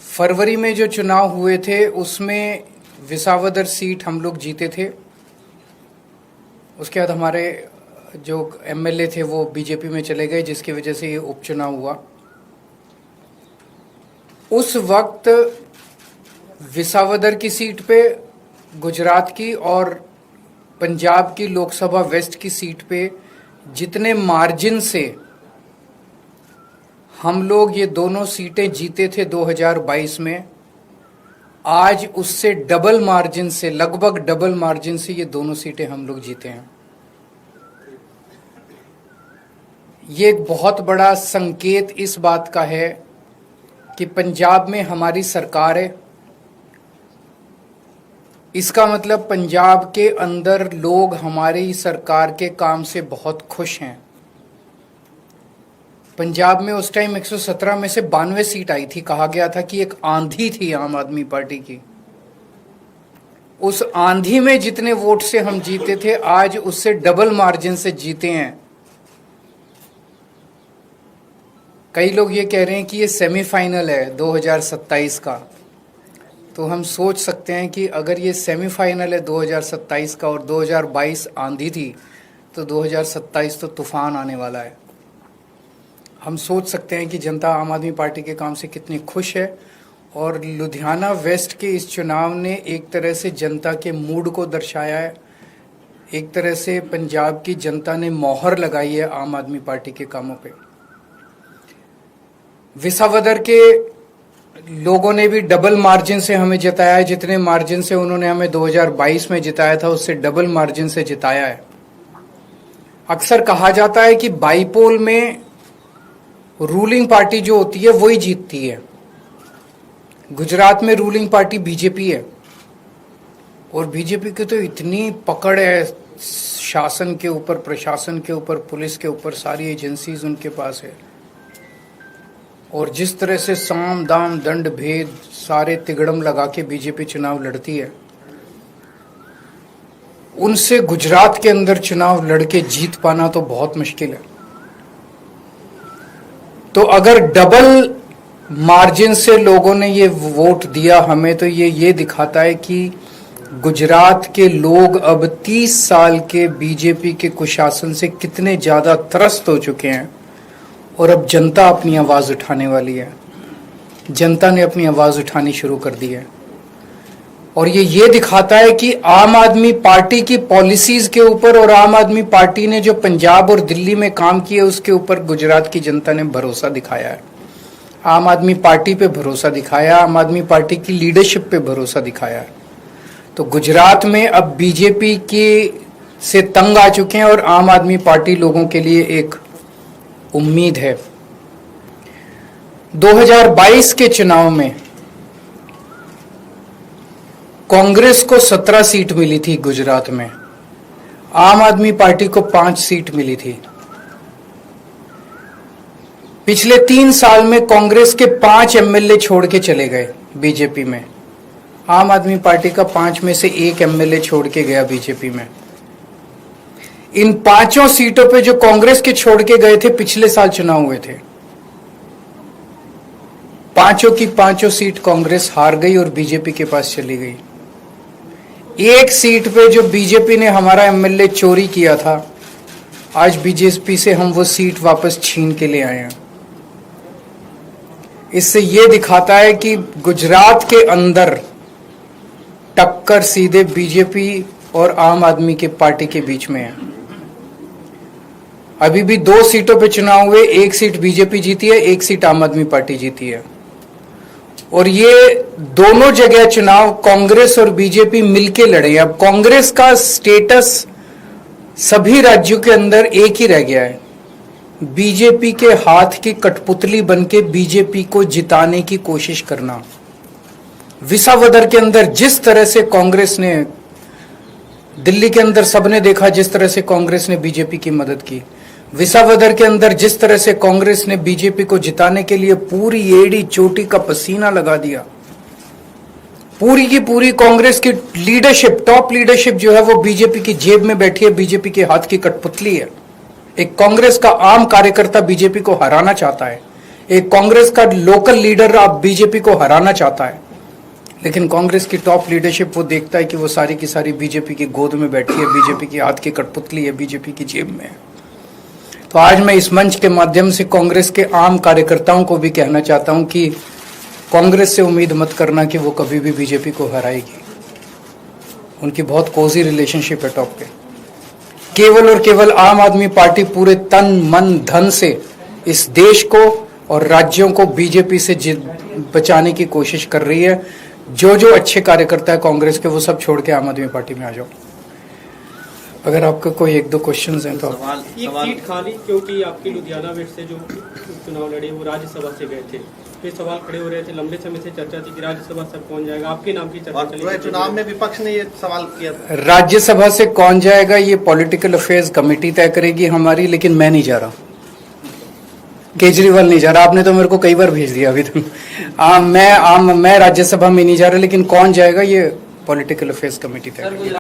फरवरी में जो चुनाव हुए थे उसमें विसावदर सीट हम लोग जीते थे। उसके बाद हमारे जो एमएलए थे वो बीजेपी में चले गए, जिसकी वजह से ये उपचुनाव हुआ। उस वक्त विसावदर की सीट पे, गुजरात की और पंजाब की लोकसभा वेस्ट की सीट पे जितने मार्जिन से हम लोग ये दोनों सीटें जीते थे 2022 में, आज उससे डबल मार्जिन से, लगभग डबल मार्जिन से ये दोनों सीटें हम लोग जीते हैं। ये एक बहुत बड़ा संकेत इस बात का है कि पंजाब में हमारी सरकार है। इसका मतलब पंजाब के अंदर लोग हमारी सरकार के काम से बहुत खुश हैं। पंजाब में उस टाइम 117 में से 92 सीट आई थी। कहा गया था कि एक आंधी थी आम आदमी पार्टी की। उस आंधी में जितने वोट से हम जीते थे, आज उससे डबल मार्जिन से जीते हैं। कई लोग ये कह रहे हैं कि ये सेमीफाइनल है 2027 का। तो हम सोच सकते हैं कि अगर ये सेमीफाइनल है 2027 का और 2022 आंधी थी, तो 2027 तो तूफान आने वाला है। हम सोच सकते हैं कि जनता आम आदमी पार्टी के काम से कितनी खुश है। और लुधियाना वेस्ट के इस चुनाव ने एक तरह से जनता के मूड को दर्शाया है। एक तरह से पंजाब की जनता ने मोहर लगाई है आम आदमी पार्टी के कामों पे। विसावदर के लोगों ने भी डबल मार्जिन से हमें जिताया है। जितने मार्जिन से उन्होंने हमें 2022 में जिताया था, उससे डबल मार्जिन से जिताया है। अक्सर कहा जाता है कि बाईपोल में रूलिंग पार्टी जो होती है वही जीतती है। गुजरात में रूलिंग पार्टी बीजेपी है और बीजेपी की तो इतनी पकड़ है शासन के ऊपर, प्रशासन के ऊपर, पुलिस के ऊपर, सारी एजेंसीज उनके पास है। और जिस तरह से साम दाम दंड भेद सारे तिगड़म लगा के बीजेपी चुनाव लड़ती है, उनसे गुजरात के अंदर चुनाव लड़के जीत पाना तो बहुत मुश्किल है। तो अगर डबल मार्जिन से लोगों ने ये वोट दिया हमें, तो ये दिखाता है कि गुजरात के लोग अब 30 साल के बीजेपी के कुशासन से कितने ज्यादा त्रस्त हो चुके हैं। और अब जनता अपनी आवाज उठाने वाली है। जनता ने अपनी आवाज उठानी शुरू कर दी है। और ये दिखाता है कि आम आदमी पार्टी की पॉलिसीज के ऊपर और आम आदमी पार्टी ने जो पंजाब और दिल्ली में काम किए उसके ऊपर गुजरात की जनता ने भरोसा दिखाया है। आम आदमी पार्टी पे भरोसा दिखाया, आम आदमी पार्टी की लीडरशिप पे भरोसा दिखाया है। तो गुजरात में अब बीजेपी के से तंग आ चुके हैं और आम आदमी पार्टी लोगों के लिए एक उम्मीद है। 2022 के चुनाव में कांग्रेस को 17 सीट मिली थी गुजरात में, आम आदमी पार्टी को 5 सीट मिली थी। पिछले 3 साल में कांग्रेस के 5 एमएलए छोड़ के चले गए बीजेपी में। आम आदमी पार्टी का 5 में से 1 एमएलए छोड़ के गया बीजेपी में। इन 5 सीटों पे जो कांग्रेस के छोड़ के गए थे, पिछले साल चुनाव हुए थे, 5 की 5 सीट कांग्रेस हार गई और बीजेपी के पास चली गई। एक सीट पे जो बीजेपी ने हमारा एमएलए चोरी किया था, आज बीजेपी से हम वो सीट वापस छीन के ले आए हैं। इससे ये दिखाता है कि गुजरात के अंदर टक्कर सीधे बीजेपी और आम आदमी के पार्टी के बीच में है। अभी भी 2 सीटों पे चुनाव हुए, 1 सीट बीजेपी जीती है, 1 सीट आम आदमी पार्टी जीती है। और ये दोनों जगह चुनाव कांग्रेस और बीजेपी मिलके लड़े। अब कांग्रेस का स्टेटस सभी राज्यों के अंदर एक ही रह गया है, बीजेपी के हाथ की कठपुतली बनके बीजेपी को जिताने की कोशिश करना। विसावदर के अंदर जिस तरह से कांग्रेस ने, दिल्ली के अंदर सबने देखा जिस तरह से कांग्रेस ने बीजेपी की मदद की। विसावदर के अंदर जिस तरह से कांग्रेस ने बीजेपी को जिताने के लिए पूरी एड़ी चोटी का पसीना लगा दिया। पूरी की पूरी कांग्रेस की लीडरशिप, टॉप लीडरशिप जो है वो बीजेपी की जेब में बैठी है, बीजेपी के हाथ की कठपुतली है। एक कांग्रेस का आम कार्यकर्ता बीजेपी को हराना चाहता है, एक कांग्रेस का लोकल लीडर अब बीजेपी को हराना चाहता है, लेकिन कांग्रेस की टॉप लीडरशिप वो देखता है कि वो सारी की सारी बीजेपी की गोद में बैठी है, बीजेपी की हाथ की कठपुतली है, बीजेपी की जेब में है। तो आज मैं इस मंच के माध्यम से कांग्रेस के आम कार्यकर्ताओं को भी कहना चाहता हूं कि कांग्रेस से उम्मीद मत करना कि वो कभी भी बीजेपी को हराएगी। उनकी बहुत कोजी रिलेशनशिप है टॉप पे। केवल और केवल आम आदमी पार्टी पूरे तन मन धन से इस देश को और राज्यों को बीजेपी से बचाने की कोशिश कर रही है। जो जो अच्छे कार्यकर्ता है कांग्रेस के वो सब छोड़ के आम आदमी पार्टी में आ जाओ। अगर आपका कोई एक दो क्वेश्चंस हैं तो सवाल सीट खाली, क्योंकि आपकी लुधियाना वेस्ट से जो चुनाव लड़े वो राज्यसभा से गए थे, तो सवाल खड़े हो रहे थे, लंबे समय से चर्चा थी कि राज्यसभा से कौन जाएगा, आपके नाम की चर्चा चली। चुनाव में विपक्ष ने ये सवाल किया था। राज्यसभा से कौन जाएगा ये पॉलिटिकल अफेयर्स कमेटी तय करेगी हमारी, लेकिन मैं नहीं जा रहा, केजरीवाल नहीं जा रहा। आपने तो मेरे को कई बार भेज दिया अभी तक। मैं राज्यसभा में नहीं जा रहा, लेकिन कौन जाएगा ये पॉलिटिकल अफेयर्स कमेटी तय करेगी।